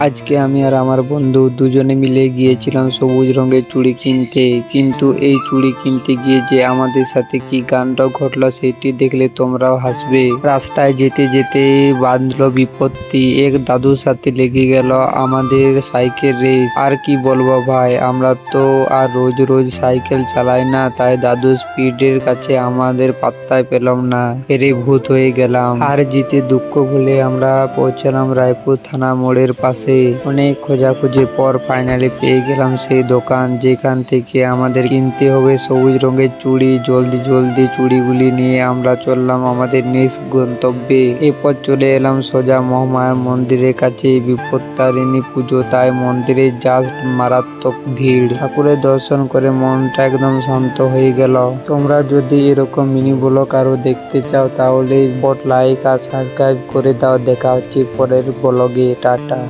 আজকে আমি আর আমার বন্ধু দুজনে মিলে গিয়েছিলাম সবুজ রঙের চুড়ি কিনতে। কিন্তু এই চুড়ি কিনতে গিয়ে যে আমাদের সাথে কি কাণ্ড ঘটলো সেটি দেখলে তোমরাও হাসবে। রাস্তায় যেতে যেতে বাঁধলো বিপত্তি, এক দাদুর সাথে লেগে গেল আমাদের সাইকেল রেস। আর কি বলবো ভাই, আমরা তো আর রোজ রোজ সাইকেল চালাই না, তাই দাদুর স্পিডের কাছে আমাদের পাত্তাই পেলাম না, হেরে ভূত হয়ে গেলাম। আর জিতে দুঃখ ভুলে আমরা পৌঁছলাম রায়পুর থানা মোড়ের পাশে। অনেক খোঁজাখুঁজির পর ফাইনালি পেয়ে গেলাম সেই দোকান যেখান থেকে আমাদের কিনতে হবে সবুজ রঙের চুড়ি। জলদি জলদি চুড়িগুলি নিয়ে আমরা চললাম আমাদের নেক্সট গন্তব্যে। এরপর চলে এলাম সোজা মহামায়ার মন্দিরের কাছে, বিপত্তারিণী পুজো, তাই মন্দিরে জাস্ট মারাত্মক ভিড়। ঠাকুরের দর্শন করে মনটা একদম শান্ত হয়ে গেল। তোমরা যদি এরকম মিনি ব্লগ আরো দেখতে চাও তাহলে লাইক আর সাবস্ক্রাইব করে দাও। দেখা হচ্ছে পরের ব্লগে। টাটা।